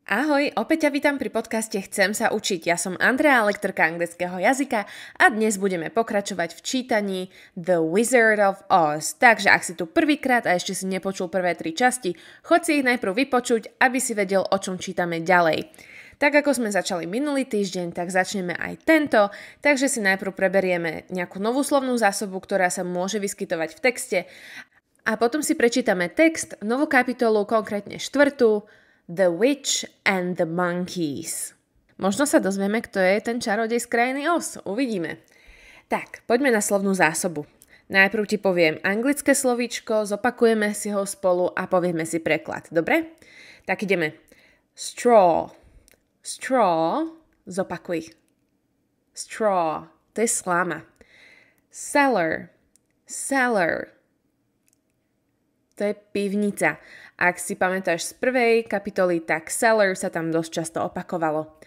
Ahoj, opäť ťa vítam pri podcaste Chcem sa učiť. Ja som Andrea, lektorka anglického jazyka a dnes budeme pokračovať v čítaní The Wizard of Oz. Takže ak si tu prvýkrát a ešte si nepočul prvé 3 časti, choď si ich najprv vypočuť, aby si vedel, o čom čítame ďalej. Tak ako sme začali minulý týždeň, tak začneme aj tento, takže si najprv preberieme nejakú novú slovnú zásobu, ktorá sa môže vyskytovať v texte a potom si prečítame text, novú kapitolu, konkrétne 4. The Witch and the Monkeys. Možno sa dozvieme, kto je ten čarodej z krajiny Oz. Uvidíme. Tak, poďme na slovnú zásobu. Najprv ti poviem anglické slovíčko, zopakujeme si ho spolu a povieme si preklad. Dobre? Tak ideme. Straw. Straw. Zopakuj. Straw. To je sláma. Cellar. Cellar. To je pivnica. Ak si pamätáš z prvej kapitoly, tak cellar sa tam dosť často opakovalo.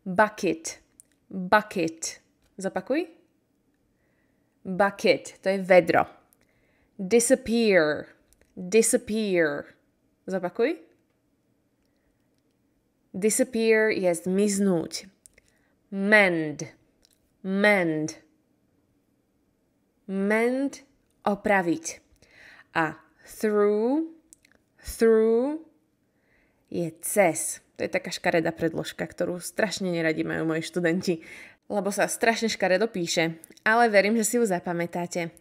Bucket. Bucket. Zopakuj. Bucket. To je vedro. Disappear. Disappear. Zopakuj. Disappear je zmiznúť. Mend. Mend. Mend. Opraviť. A through je cez. To je taká škaredá predložka, ktorú strašne neradi majú moji študenti, lebo sa strašne škaredo píše, ale verím, že si ju zapamätáte.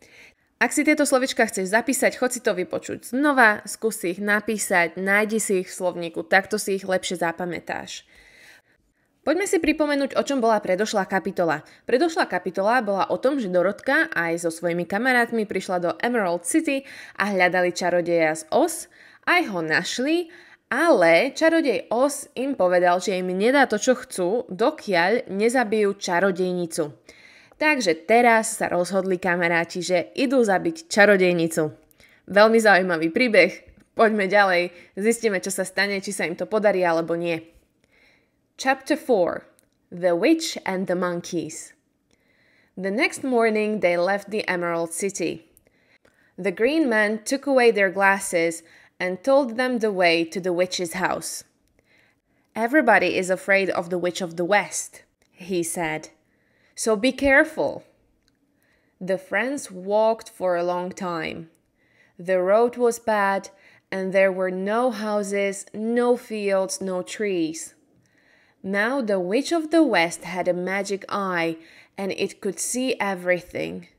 Ak si tieto slovička chceš zapísať, choď si to vypočuť znova, skús si ich napísať, nájdi si ich v slovníku, takto si ich lepšie zapamätáš. Poďme si pripomenúť, o čom bola predošlá kapitola. Predošlá kapitola bola o tom, že Dorotka aj so svojimi kamarátmi prišla do Emerald City a hľadali čarodeja z Oz. Aj ho našli, ale čarodej Oz im povedal, že im nedá to, čo chcú, dokiaľ nezabijú čarodejnicu. Takže teraz sa rozhodli kamaráti, že idú zabiť čarodejnicu. Veľmi zaujímavý príbeh. Poďme ďalej, zistíme, čo sa stane, či sa im to podarí alebo nie. Chapter 4. The Witch and the Monkeys. The next morning they left the Emerald City. The green man took away their glasses and told them the way to the witch's house. Everybody is afraid of the witch of the West, he said. So be careful. The friends walked for a long time. The road was bad and there were no houses, no fields, no trees. Now the witch of the West had a magic eye and it could see everything.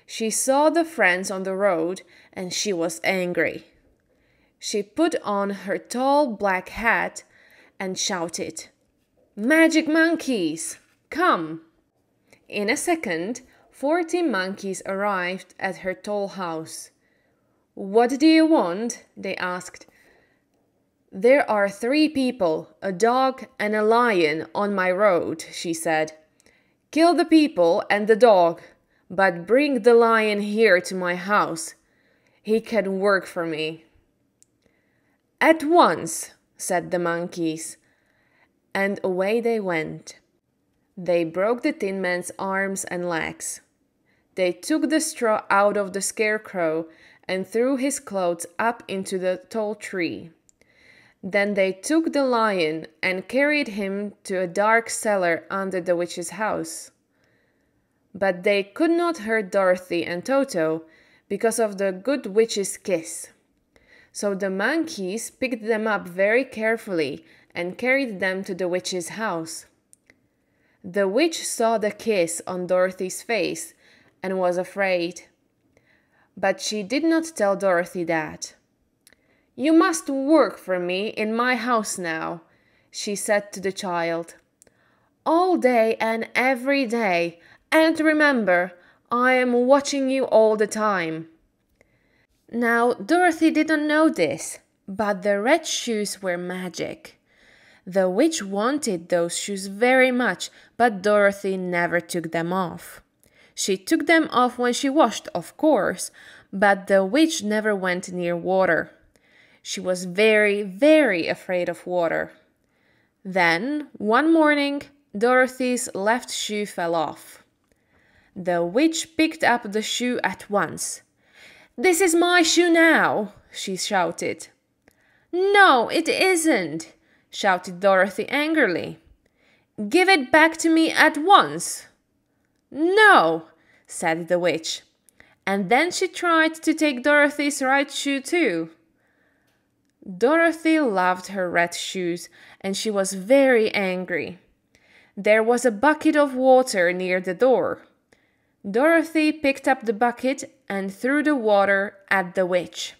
She saw the friends on the road and she was angry. She put on her tall black hat and shouted, "Magic monkeys, come!" In a second, 40 monkeys arrived at her tall house. "What do you want?" they asked. "There are 3 people, a dog and a lion on my road," she said. "Kill the people and the dog, but bring the lion here to my house. He can work for me." "At once," said the monkeys, and away they went. They broke the Tin Man's arms and legs. They took the straw out of the scarecrow and threw his clothes up into the tall tree. Then they took the lion and carried him to a dark cellar under the witch's house. But they could not hurt Dorothy and Toto because of the good witch's kiss. So the monkeys picked them up very carefully and carried them to the witch's house. The witch saw the kiss on Dorothy's face and was afraid. But she did not tell Dorothy that. "You must work for me in my house now," she said to the child. "All day and every day, and remember, I am watching you all the time." Now, Dorothy didn't know this, but the red shoes were magic. The witch wanted those shoes very much, but Dorothy never took them off. She took them off when she washed, of course, but the witch never went near water. She was very, very afraid of water. Then, one morning, Dorothy's left shoe fell off. The witch picked up the shoe at once. "This is my shoe now," she shouted. "No, it isn't," shouted Dorothy angrily. Give it back to me at once. No, said the witch. And then she tried to take Dorothy's right shoe too. Dorothy loved her red shoes, and she was very angry. There was a bucket of water near the door. Dorothy picked up the bucket and threw the water at the witch.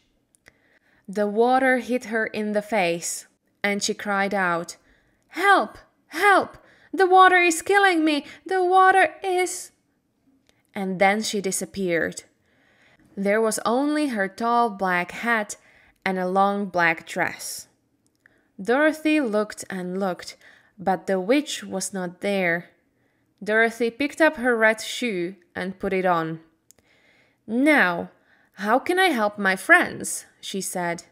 The water hit her in the face, and she cried out, Help! Help! The water is killing me! The water is... And then she disappeared. There was only her tall black hat and a long black dress. Dorothy looked and looked, but the witch was not there. Dorothy picked up her red shoe and put it on. Now, how can I help my friends? She said.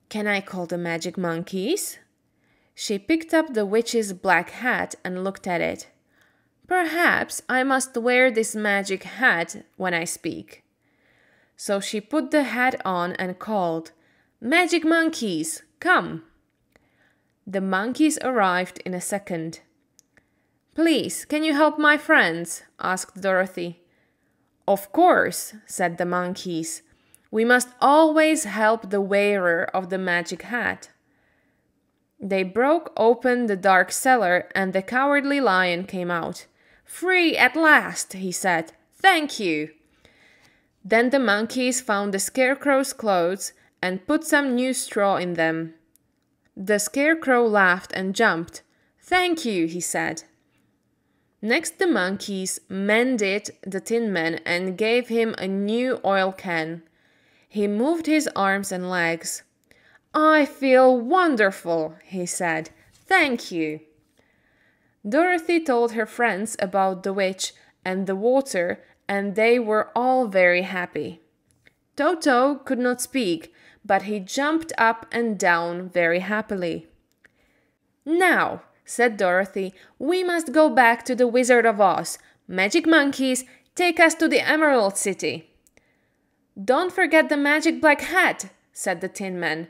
Can I call the magic monkeys? She picked up the witch's black hat and looked at it. Perhaps I must wear this magic hat when I speak. So she put the hat on and called, Magic monkeys, come! The monkeys arrived in a second. Please, can you help my friends? Asked Dorothy. Of course, said the monkeys. We must always help the wearer of the magic hat. They broke open the dark cellar and the cowardly lion came out. Free at last, he said. Thank you. Then the monkeys found the scarecrow's clothes and put some new straw in them. The scarecrow laughed and jumped. Thank you, he said. Next the monkeys mended the Tin Man and gave him a new oil can. He moved his arms and legs. I feel wonderful, he said. Thank you. Dorothy told her friends about the witch and the water, and they were all very happy. Toto could not speak, but he jumped up and down very happily. Now, said Dorothy, we must go back to the Wizard of Oz. Magic monkeys, take us to the Emerald City. Don't forget the magic black hat, said the Tin Man.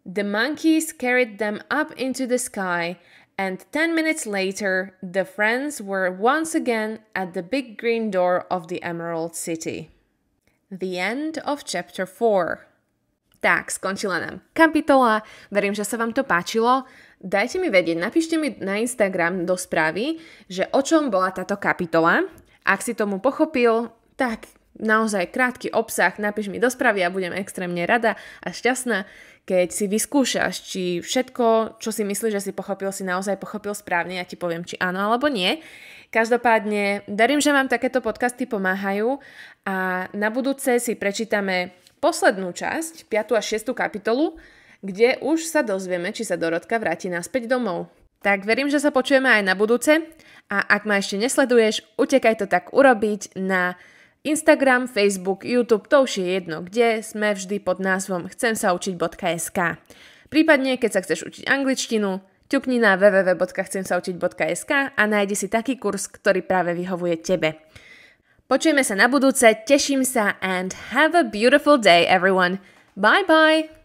The monkeys carried them up into the sky, and 10 minutes later, the friends were once again at the big green door of the Emerald City. The end of chapter 4. Tak, skončila nám kapitola. Verím, že sa vám to páčilo. Dajte mi vedieť, napíšte mi na Instagram do správy, že o čom bola táto kapitola. Ak si tomu pochopil, tak naozaj krátky obsah, napíš mi do správy a budem extrémne rada a šťastná, keď si vyskúšaš, či všetko, čo si myslíš, že si pochopil, si naozaj pochopil správne, ja ti poviem, či áno alebo nie. Každopádne, verím, že vám takéto podcasty pomáhajú a na budúce si prečítame poslednú časť, 5. a 6. kapitolu, kde už sa dozvieme, či sa Dorotka vráti naspäť domov. Tak verím, že sa počujeme aj na budúce a ak ma ešte nesleduješ, utekaj to tak urobiť na Instagram, Facebook, YouTube, to už je jedno, kde sme vždy pod názvom chcemsaučiť.sk. Prípadne, keď sa chceš učiť angličtinu, ťukni na www.chcemsaučiť.sk a nájdi si taký kurz, ktorý práve vyhovuje tebe. Počujeme sa na budúce, teším sa and have a beautiful day everyone. Bye bye!